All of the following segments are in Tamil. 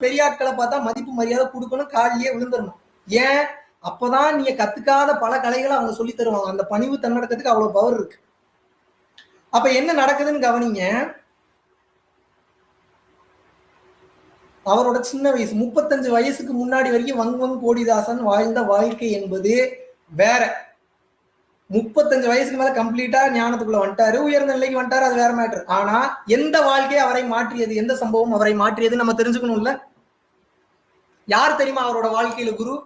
பெரியாட்களை பார்த்தா மதிப்பு மரியாதை கொடுக்கணும், காலிலேயே விழுந்துடணும். ஏன்? அப்பதான் நீங்க கத்துக்காத பல கலைகளை அவங்க சொல்லி தருவாங்க. அந்த பணிவு தன்னடக்கத்துக்கு அவ்வளவு பவர் இருக்கு. அப்ப என்ன நடக்குதுன்னு கவனிங்க. அவரோட சின்ன வயசு 35 வயசுக்கு முன்னாடி வரைக்கும் வங்குவன் கோடிதாசன் வாழ்ந்த வாழ்க்கை என்பது வேற. 35 வயசுக்கு மேல கம்ப்ளீட்டா ஞானத்துக்குள்ள வந்துட்டாரு, உயர்ந்த நிலைக்கு வந்துட்டாரு, அது வேற மேட்டர். ஆனா எந்த வாழ்க்கையை அவரை மாற்றியது, எந்த சம்பவம் அவரை மாற்றியது நம்ம தெரிஞ்சுக்கணும்ல. யார் தெரியுமா அவரோட வாழ்க்கையில குரு?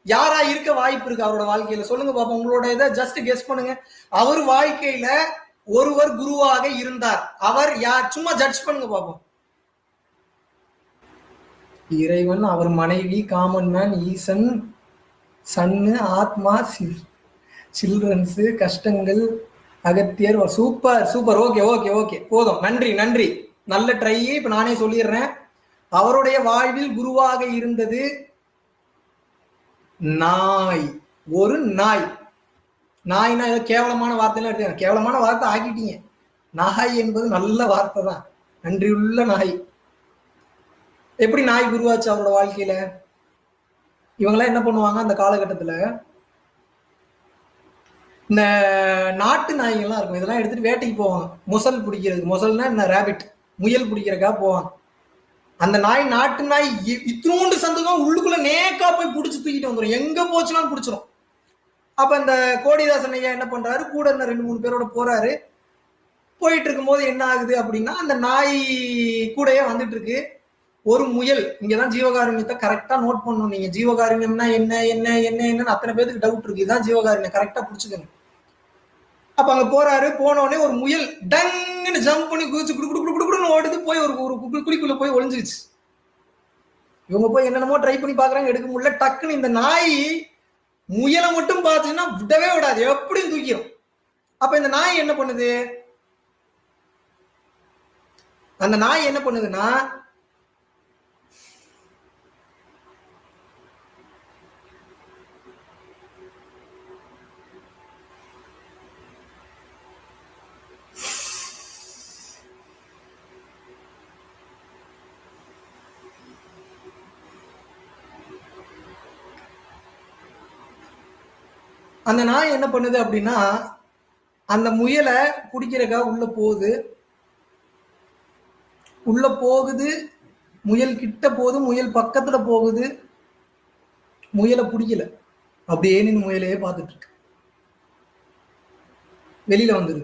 யாரா இருக்க வாய்ப்பு இருக்கு அவரோட வாழ்க்கையில? சொல்லுங்க பாப்போம். உங்களோட இதை ஜஸ்ட் கெஸ் பண்ணுங்க. அவர் வாழ்க்கையில ஒருவர் குருவாக இருந்தார். அவர் யார்? சும்மா ஜட்ஜ் பண்ணுங்க பாப்போம். இறைவன், அவர் மனைவி, காமன் மேன், ஈசன், சன்னு, ஆத்மா, சில்ட்ரன்ஸ், கஷ்டங்கள், Agathiyar. Super super. Okay okay okay, போதும். நன்றி நன்றி, நல்ல ட்ரை. இப்ப நானே சொல்லிடுறேன். அவருடைய வாழ்வில் குருவாக இருந்தது நாய். ஒரு நாய். நாய்னா ஏதோ கேவலமான வார்த்தைலாம் எடுத்து கேவலமான வார்த்தை ஆக்கிட்டீங்க. நாய் என்பது நல்ல வார்த்தை தான். நன்றியுள்ள நாய். எப்படி நாய் குருவாச்சு அவரோட வாழ்க்கையில? இவங்கெல்லாம் என்ன பண்ணுவாங்க அந்த காலகட்டத்துல, இந்த நாட்டு நாய்கள்லாம் இருக்கும், இதெல்லாம் எடுத்துட்டு வேட்டைக்கு போவாங்க. முசல் பிடிக்கிறதுக்கு. முசல்னா இந்த ரேபிட், முயல் பிடிக்கிறக்கா போவாங்க. அந்த நாய், நாட்டு நாய், இத்தினூண்டு சந்தகம் உள்ளுக்குள்ள நேக்கா போய் பிடிச்சி தூக்கிட்டு வந்துடும். எங்க போச்சுனாலும் பிடிச்சிடும். அப்ப இந்த கோடிதாசன் ஐயா என்ன பண்றாரு, கூட இருந்த 2-3 பேரோட போறாரு. போயிட்டு இருக்கும் போது என்ன ஆகுது அப்படின்னா, அந்த நாய் கூடயே வந்துட்டு இருக்கு ஒரு முயல். இங்கதான் ஜீவகாருண்யத்தை கரெக்டா நோட் பண்ணணும் நீங்க. ஜீவகாருண்யம்னா என்ன என்ன என்ன என்னன்னு அத்தனை பேருக்கு டவுட் இருக்கு. இதுதான் ஜீவகாருண்யம், கரெக்டா புடிச்சுக்கணும். அப்ப அங்க போறாரு. போனோடனே ஒரு முயல் டங்குன்னு ஜம்ப் பண்ணி குதிச்சு குடுக்குன்னு ஓடுது. போய் ஒரு குழிக்குள்ள போய் ஒளிஞ்சிருச்சு. இவங்க போய் என்னென்னமோ ட்ரை பண்ணி பாக்குறாங்க, எடுக்க முடியல. டக்குன்னு இந்த நாய் முயலை மட்டும் பார்த்துச்சுன்னா விடவே விடாது, எப்படியும் தூக்கிடும். அப்ப இந்த நாய் என்ன பண்ணுது? அந்த நாய் என்ன பண்ணுதுன்னா, அந்த நாய் என்ன பண்ணுது அப்படின்னா, அந்த முயலை பிடிக்கிறக்கா உள்ள போகுது. முயல் கிட்ட போகுது, முயல் பக்கத்துல போகுது. முயலை பிடிக்கல. அப்படியே நின்று முயலையே பார்த்துட்டு இருக்கு. வெளியில வந்துரு.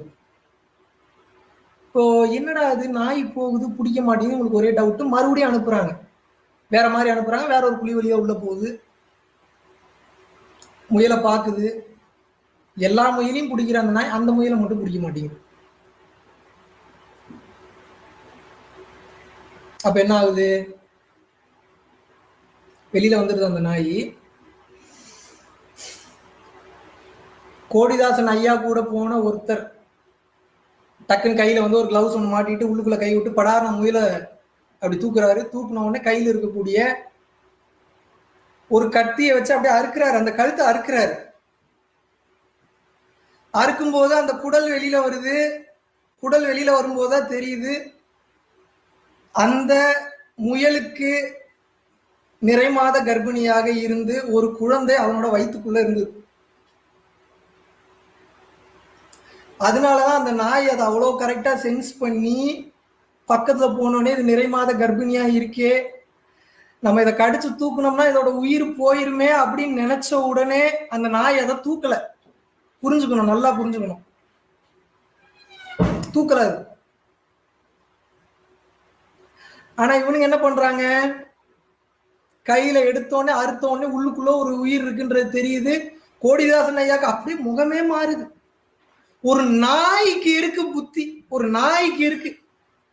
இப்போ என்னடா அது, நாய் போகுது பிடிக்க மாட்டேங்குது, உங்களுக்கு ஒரே டவுட். மறுபடியும் அனுப்புறாங்க, வேற மாதிரி அனுப்புறாங்க. வேற ஒரு குழி வழியா உள்ள போகுது. முயலை பாக்குது. எல்லா முயலையும் பிடிக்கிற அந்த நாய் அந்த முயலை மட்டும் பிடிக்க மாட்டேங்குது. அப்ப என்ன ஆகுது? வெளியில வந்துருது அந்த நாய். கோடிதாசன் ஐயா கூட போன ஒருத்தர் டக்குன்னு கையில வந்து ஒரு கிளவுஸ் ஒன்று மாட்டிட்டு உள்ளுக்குள்ள கை விட்டு படார முயலை அப்படி தூக்குறாரு. தூக்குன உடனே கையில இருக்கக்கூடிய ஒரு கத்தியை வச்சு அப்படியே அறுக்கிறாரு. அந்த கழுத்தை அறுக்கிறாரு. அறுக்கும் போது அந்த குடல் வெளியில வருது. குடல் வெளியில வரும்போதுதான் தெரியுது, அந்த முயலுக்கு நிறைமாத கர்ப்பிணியாக இருந்து ஒரு குழந்தை அவனோட வயிற்றுக்குள்ள இருந்தது. அதனாலதான் அந்த நாய் அதை அவ்வளவு கரெக்டா சென்ஸ் பண்ணி பக்கத்துல போனோடனே இது நிறைமாத கர்ப்பிணியா இருக்கே, நம்ம இதை கடிச்சு தூக்கணும்னா இதோட உயிர் போயிருமே அப்படின்னு நினைச்ச உடனே அந்த நாய் அதை தூக்கல. புரிஞ்சுக்கணும், நல்லா புரிஞ்சுக்கணும். தூக்கலாது. ஆனா இவனுங்க என்ன பண்றாங்க, கையில எடுத்தோடனே அறுத்தோடனே உள்ளுக்குள்ள ஒரு உயிர் இருக்குன்றது தெரியுது. கோடிதாசன் ஐயாக்கு அப்படியே முகமே மாறுது. ஒரு நாய்க்கு இருக்கு புத்தி, ஒரு நாய்க்கு இருக்கு.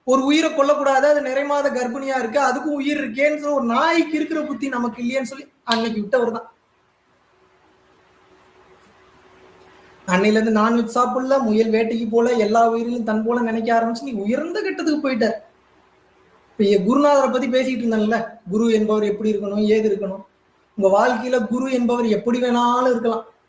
ஒரு உயிரை கொல்லக்கூடாது, அது நிறைமாத கர்ப்பிணியா இருக்கு, அதுக்கும் உயிர் இருக்கேன்னு சொல்லி ஒரு நாய்க்கு இருக்கிற புத்தி நமக்கு இல்லையேன்னு சொல்லி அன்னைக்கு விட்டவர் தான். அன்னையில இருந்து நான்வெஜ் சாப்பிடல, முயல் வேட்டைக்கு போல, எல்லா உயிரிலும் தன் போல நினைக்க ஆரம்பிச்சு நீ உயர்ந்த கட்டத்துக்கு போயிட்ட. இப்ப குருநாதரை பத்தி பேசிட்டு இருந்தாங்கல்ல, குரு என்பவர் எப்படி இருக்கணும், ஏது இருக்கணும். உங்க வாழ்க்கையில குரு என்பவர் எப்படி வேணாலும் இருக்கலாம்.